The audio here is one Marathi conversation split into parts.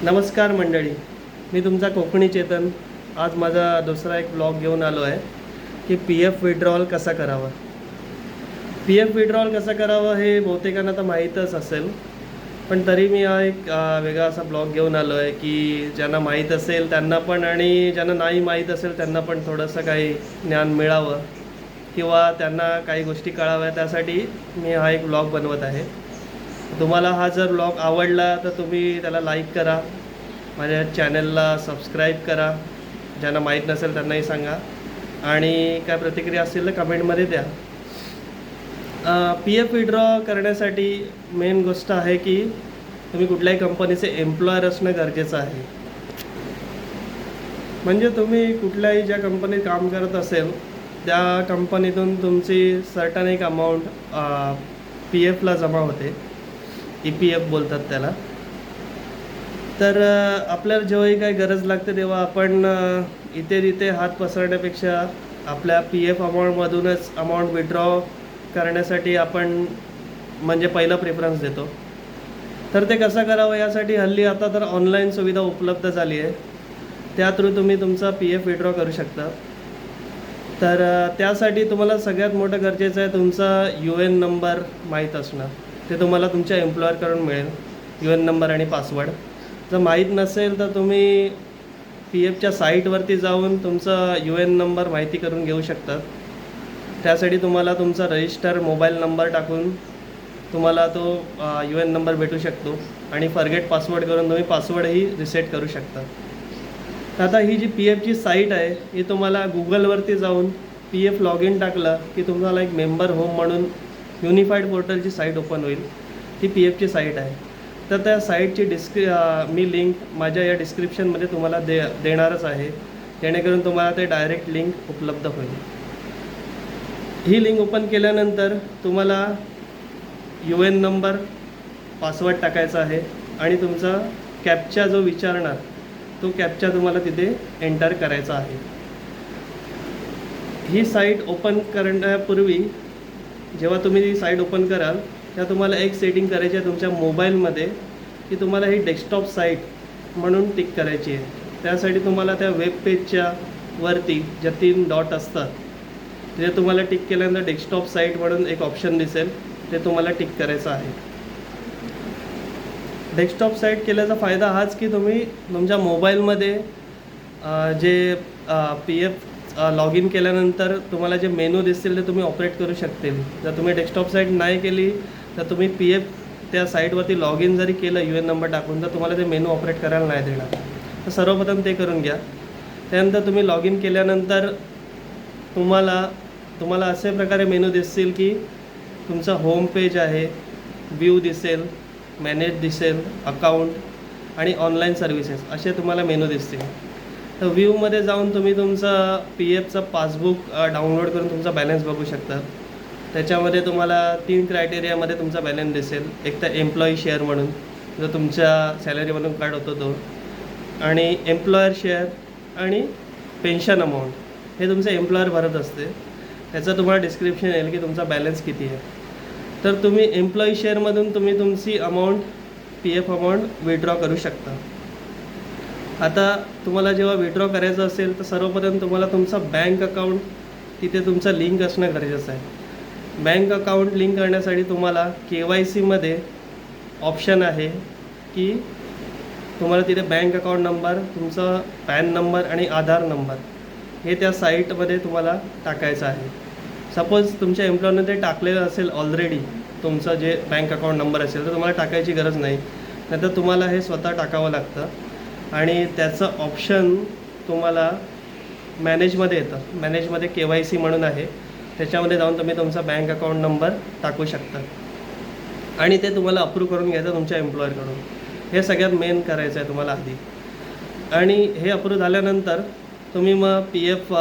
नमस्कार मंडळी, मी तुमचा कोकणी चेतन. आज माझा दुसरा एक ब्लॉग घेऊन आलो आहे की पी एफ विड्रॉल कसा करावा. पी एफ विड्रॉल कसं करावं हे बहुतेकांना तर माहीतच असेल, पण तरी मी हा एक वेगळा असा ब्लॉग घेऊन आलो आहे की ज्यांना माहीत असेल त्यांना पण आणि ज्यांना नाही माहीत असेल त्यांना पण थोडंसं काही ज्ञान मिळावं किंवा त्यांना काही गोष्टी कळाव्या, त्यासाठी मी हा एक ब्लॉग बनवत आहे. तुम्हाला हा जर ब्लॉग आवडला तर तुम्ही त्याला लाईक करा, माझ्या चॅनलला सबस्क्राईब करा, ज्यांना माहीत नसेल त्यांनाही सांगा आणि काय प्रतिक्रिया असतील तर कमेंटमध्ये द्या. पी एफ विड्रॉ करण्यासाठी मेन गोष्ट आहे की तुम्ही कुठल्याही कंपनीचे एम्प्लॉयर असणं गरजेचं आहे. म्हणजे तुम्ही कुठल्याही ज्या कंपनीत काम करत असेल त्या कंपनीतून तुमची सर्टन एक अमाऊंट पी एफला जमा होते, ई पी एफ बोलतात त्याला. तर आपल्याला जेव्हाही काही गरज लागते तेव्हा आपण इथे तिथे हात पसरण्यापेक्षा आपल्या पी एफ अमाऊंटमधूनच अमाऊंट विड्रॉ करण्यासाठी आपण म्हणजे पहिला प्रेफरन्स देतो. तर ते कसं करावं यासाठी हल्ली आता तर ऑनलाईन सुविधा उपलब्ध झाली आहे, त्या थ्रू तुम्ही तुमचा पी एफ विड्रॉ करू शकता. तर त्यासाठी तुम्हाला सगळ्यात मोठं गरजेचं आहे तुमचा यू एन नंबर माहीत असणं. ते तुम्हाला तुमच्या एम्प्लॉयरकडून मिळेल, यू एन नंबर आणि पासवर्ड. जर माहीत नसेल तर तुम्ही पी एफच्या साईटवरती जाऊन तुमचा यू एन नंबर माहिती करून घेऊ शकतात. त्यासाठी तुम्हाला तुमचा रजिस्टर मोबाईल नंबर टाकून तुम्हाला तो यू एन नंबर भेटू शकतो आणि फॉरगेट पासवर्ड करून तुम्ही पासवर्डही रिसेट करू शकता. तर आता ही जी पी एफची साईट आहे ही तुम्हाला गुगलवरती जाऊन पी एफ लॉग इन टाकलं की तुम्हाला एक मेंबर होम म्हणून युनिफाईड पोर्टलची साईट ओपन होईल. ती पी एफची साईट आहे. तर त्या साईटची मी लिंक माझ्या या डिस्क्रिप्शनमध्ये तुम्हाला देणारच आहे, जेणेकरून तुम्हाला ते डायरेक्ट लिंक उपलब्ध होईल. ही लिंक ओपन केल्यानंतर तुम्हाला यू एन नंबर, पासवर्ड टाकायचा आहे आणि तुमचा कॅप्चा जो विचारणार तो कॅप्चा तुम्हाला तिथे एंटर करायचा आहे. ही साईट ओपन करण्यापूर्वी जेव्हा तुम्ही ही साईट ओपन कराल त्या तुम्हाला एक सेटिंग करायची आहे तुमच्या मोबाईलमध्ये की तुम्हाला ही डेस्कटॉप साईट म्हणून टिक करायची आहे. त्यासाठी तुम्हाला त्या वेब पेजच्या वरती ज्या 3 डॉट असतात ते तुम्हाला टिक केल्यानंतर डेस्कटॉप साईट म्हणून एक ऑप्शन दिसेल, ते तुम्हाला टिक करायचं आहे. डेस्कटॉप साईट केल्याचा फायदा हाच की तुम्ही तुमच्या मोबाईलमध्ये J P F log in केल्यानंतर तुम्हाला जे मेनू दिसतील ते तुम्ही ऑपरेट करू शकतील. जर तुम्ही डेस्कटॉप साईट नाही केली तर तुम्ही पी एफ त्या साईटवरती लॉग इन जरी केलं यू एन नंबर टाकून तर तुम्हाला ते मेनू ऑपरेट करायला नाही देणार. तर सर्वप्रथम ते करून घ्या. त्यानंतर तुम्ही लॉग इन केल्यानंतर तुम्हाला असे प्रकारे मेनू दिसतील की तुमचा होम पेज आहे, व्ह्यू दिसेल, मॅनेज दिसेल, अकाउंट आणि ऑनलाईन सर्व्हिसेस असे तुम्हाला मेनू दिसतील. तर व्ह्यूमध्ये जाऊन तुम्ही तुमचा पी एफचं पासबुक डाउनलोड करून तुमचा बॅलन्स बघू शकता. त्याच्यामध्ये तुम्हाला 3 क्रायटेरियामध्ये तुमचा बॅलन्स दिसेल. एक तर एम्प्लॉई शेअर म्हणून जो तुमच्या सॅलरीमधून काढ होतो तो, आणि एम्प्लॉयर शेअर आणि पेन्शन अमाऊंट हे तुमचं एम्प्लॉयर भरत असते. त्याचं तुम्हाला डिस्क्रिप्शन येईल की तुमचा बॅलन्स किती आहे. तर तुम्ही एम्प्लॉई शेअरमधून तुम्ही तुमची amount P F amount withdraw करू शकता. आता तुम्हाला जेव्हा विड्रॉ करायचं असेल तर सर्वप्रथम तुम्हाला तुमचा बँक अकाउंट तिथे तुमचं लिंक असणं गरजेचं आहे. बँक अकाउंट लिंक करण्यासाठी तुम्हाला KYCमध्ये ऑप्शन आहे की तुम्हाला तिथे बँक अकाउंट नंबर, तुमचा पॅन नंबर आणि आधार नंबर हे त्या साईटमध्ये तुम्हाला टाकायचं आहे. सपोज तुमच्या एम्प्लॉयरने ते टाकलेलं असेल ऑलरेडी तुमचं जे बँक अकाउंट नंबर असेल तर तुम्हाला टाकायची गरज नाही, नाहीतर तुम्हाला हे स्वतः टाकावं लागतं. आणि त्याचं ऑप्शन तुम्हाला मॅनेजमध्ये येतं. मॅनेजमध्ये KYC म्हणून आहे, त्याच्यामध्ये जाऊन तुम्ही तुमचा बँक अकाउंट नंबर टाकू शकता आणि ते तुम्हाला अप्रूव्ह करून घ्यायचं तुमच्या एम्प्लॉयरकडून. हे सगळ्यात मेन करायचं आहे तुम्हाला आधी. आणि हे अप्रूव्ह झाल्यानंतर तुम्ही मग पी एफ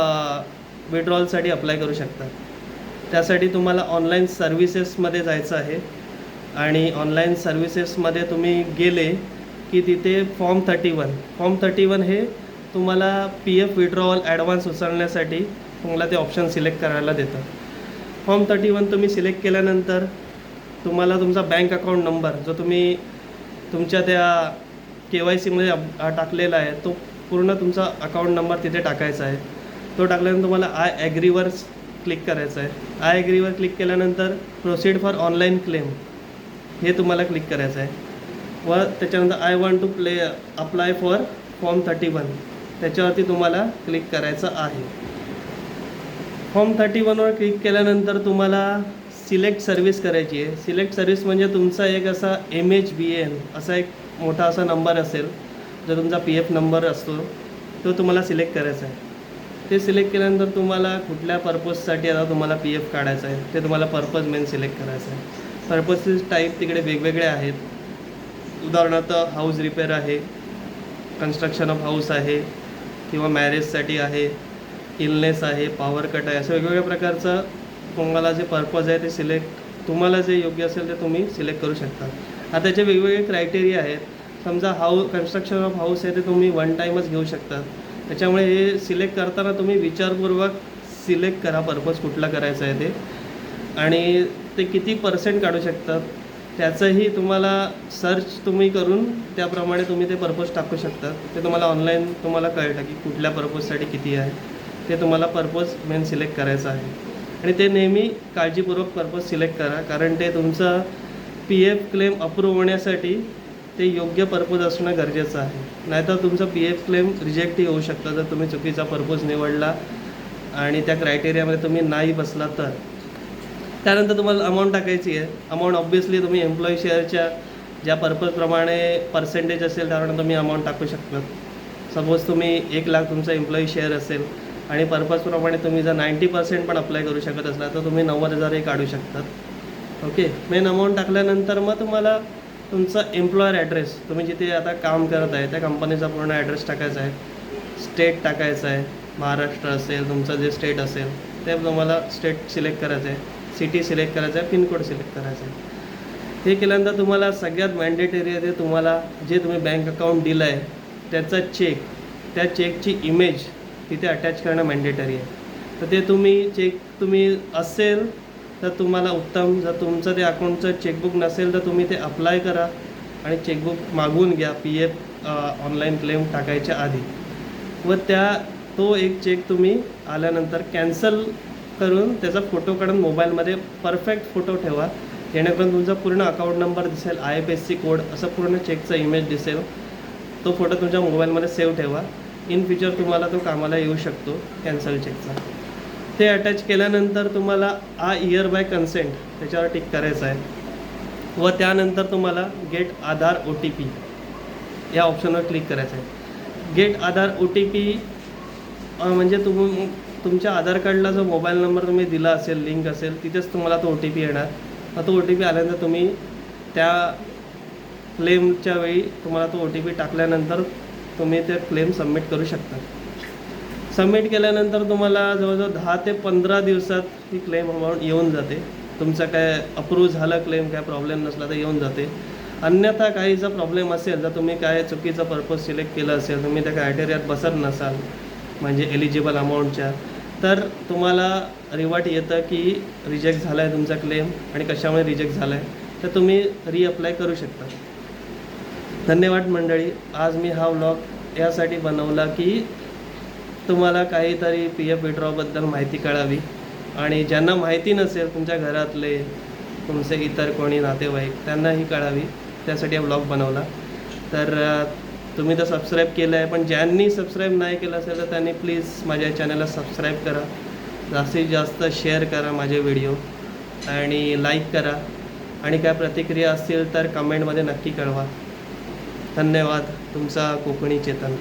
विड्रॉलसाठी अप्लाय करू शकता. त्यासाठी तुम्हाला ऑनलाईन सर्व्हिसेसमध्ये जायचं आहे आणि ऑनलाईन सर्व्हिसेसमध्ये तुम्ही गेले की तिथे फॉर्म 31 हे तुम्हाला पी एफ विड्रॉवल ॲडव्हान्स उचलण्यासाठी तुम्हाला ते ऑप्शन सिलेक्ट करायला देतं. फॉर्म 31 तुम्ही सिलेक्ट केल्यानंतर तुम्हाला तुमचा बँक अकाउंट नंबर जो तुम्ही तुमच्या त्या KYCमध्ये टाकलेला आहे तो पूर्ण तुमचा अकाउंट नंबर तिथे टाकायचा आहे. तो टाकल्यानंतर तुम्हाला आय ॲग्रीवर क्लिक करायचं आहे. आय ॲग्रीवर क्लिक केल्यानंतर प्रोसीड फॉर ऑनलाईन क्लेम हे तुम्हाला क्लिक करायचं आहे. व त्याच्यानंतर I want to apply for form 31 त्याच्यावरती तुम्हाला क्लिक करायचं आहे. फॉर्म 31वर क्लिक केल्यानंतर तुम्हाला सिलेक्ट सर्व्हिस करायची आहे. सिलेक्ट सर्व्हिस म्हणजे तुमचा एक असा MHBN असा एक मोठा असा नंबर असेल, जो तुमचा PF नंबर असतो तो तुम्हाला सिलेक्ट करायचा आहे. ते सिलेक्ट केल्यानंतर तुम्हाला कुठल्या पर्पजसाठी आता तुम्हाला PF काढायचं आहे ते तुम्हाला पर्पज मेन सिलेक्ट करायचं आहे. पर्पसेस टाईप तिकडे वेगवेगळे आहेत. उदाहरणार्थ हाऊस रिपेअर आहे, कन्स्ट्रक्शन ऑफ हाऊस आहे, किंवा मॅरेजसाठी आहे, इलनेस आहे, पॉवर कट आहे, असं वेगवेगळ्या प्रकारचं तुम्हाला जे पर्पज आहे ते सिलेक्ट तुम्हाला जे योग्य असेल ते तुम्ही सिलेक्ट करू शकता. आता त्याचे वेगवेगळे क्रायटेरिया आहेत. समजा कन्स्ट्रक्शन ऑफ हाऊस आहे ते तुम्ही 1 टाईमच घेऊ शकता. त्याच्यामुळे हे सिलेक्ट करताना तुम्ही विचारपूर्वक सिलेक्ट करा पर्पज कुठला करायचा आहे ते, आणि ते किती % काढू शकतात त्याचंही तुम्हाला सर्च तुम्ही करून त्याप्रमाणे तुम्ही ते पर्पज टाकू शकता. ते तुम्हाला ऑनलाईन तुम्हाला कळतं की कुठल्या पर्पजसाठी किती आहे ते तुम्हाला पर्पज मेन सिलेक्ट करायचं आहे. आणि ते नेहमी काळजीपूर्वक पर्पज सिलेक्ट करा, कारण ते तुमचा PF क्लेम अप्रूव्ह होण्यासाठी ते योग्य पर्पज असणं गरजेचं आहे. नाहीतर तुमचा PF क्लेम रिजेक्टही होऊ शकतं जर तुम्ही चुकीचा पर्पज निवडला आणि त्या क्रायटेरियामध्ये तुम्ही नाही बसला तर. त्यानंतर तुम्हाला अमाऊंट टाकायची आहे. अमाऊंट ऑब्व्हियसली तुम्ही एम्प्लॉई शेअरच्या ज्या पर्पजप्रमाणे पर्सेंटेज असेल त्याप्रमाणे तुम्ही अमाऊंट टाकू शकता. सपोज तुम्ही 1 लाख तुमचा एम्प्लॉई शेअर असेल आणि पर्पजप्रमाणे तुम्ही जर 90% पण अप्लाय करू शकत असला तर तुम्ही 90,000 काढू शकतात. ओके, मेन अमाऊंट टाकल्यानंतर मग तुम्हाला तुमचा एम्प्लॉयर ॲड्रेस, तुम्ही जिथे आता काम करत आहे त्या कंपनीचा पूर्ण ॲड्रेस टाकायचा आहे. स्टेट टाकायचा आहे, महाराष्ट्र असेल तुमचं जे स्टेट असेल ते तुम्हाला स्टेट सिलेक्ट करायचं आहे, सिटी सिलेक्ट करायचं आहे, पिनकोड सिलेक्ट करायचं आहे. हे केल्यानंतर तुम्हाला सगळ्यात मॅन्डेटरी आहे ते तुम्हाला जे तुम्ही बँक अकाउंट दिलं आहे त्याचा चेक, त्या चेकची इमेज तिथे अटॅच करणं मॅन्डेटरी आहे. तर ते तुम्ही असेल तर तुम्हाला उत्तम. जर तुमचं ते अकाउंटचं चेकबुक नसेल तर तुम्ही ते अप्लाय करा आणि चेकबुक मागवून घ्या PF ऑनलाईन क्लेम टाकायच्या आधी. व तो एक चेक तुम्ही आल्यानंतर कॅन्सल करून त्याचा फोटो काढून मोबाईलमध्ये परफेक्ट फोटो ठेवा, जेणेकरून तुमचा पूर्ण अकाउंट नंबर दिसेल, IFSC कोड असं पूर्ण चेकचा इमेज दिसेल. तो फोटो तुमच्या मोबाईलमध्ये सेव्ह ठेवा. इन फ्युचर तुम्हाला तो कामाला येऊ शकतो कॅन्सल चेकचा. ते अटॅच केल्यानंतर तुम्हाला इयर बाय कन्सेंट त्याच्यावर टिक करायचं आहे. व त्यानंतर तुम्हाला गेट आधार OTP या ऑप्शनवर क्लिक करायचं आहे. गेट आधार OTP म्हणजे तुमच्या आधार कार्डला जो मोबाईल नंबर तुम्ही दिला असेल, लिंक असेल, तिथेच तुम्हाला तो OTP येणार. तो OTP आल्यानंतर तुम्ही त्या क्लेमच्या वेळी तुम्हाला तो OTP टाकल्यानंतर तुम्ही ते क्लेम सबमिट करू शकता. सबमिट केल्यानंतर तुम्हाला जवळजवळ 10 ते 15 दिवसात ही क्लेम अमाऊंट येऊन जाते. तुमचं काय अप्रूव्ह झालं क्लेम, काय प्रॉब्लेम नसला तर येऊन जाते. अन्यथा काहीचा प्रॉब्लेम असेल, जर तुम्ही काय चुकीचा पर्पज सिलेक्ट केला असेल, तुम्ही त्या क्रायटेरियात बसत नसाल म्हणजे एलिजिबल अमाऊंटच्या, तर तुम्हाला रिवर्ट येतं की रिजेक्ट झाला आहे तुमचा क्लेम आणि कशामुळे रिजेक्ट झाला आहे, तर तुम्ही रिअप्लाय करू शकता. धन्यवाद मंडळी. आज मी हा व्लॉग यासाठी बनवला की तुम्हाला काहीतरी PF विड्रॉबद्दल माहिती कळावी, आणि ज्यांना माहिती नसेल तुमच्या घरातले, तुमचे इतर कोणी नातेवाईक, त्यांनाही कळावी, त्यासाठी हा व्लॉग बनवला. तर तुम्ही तर सबस्क्राईब केलं आहे, पण ज्यांनी सबस्क्राईब नाही केलं असेल तर त्यांनी प्लीज माझ्या चॅनलला सबस्क्राईब करा, जास्तीत जास्त शेअर करा माझे व्हिडिओ, आणि लाईक करा, आणि काय प्रतिक्रिया असतील तर कमेंटमध्ये नक्की कळवा. धन्यवाद. तुमचा कोकणी चेतन.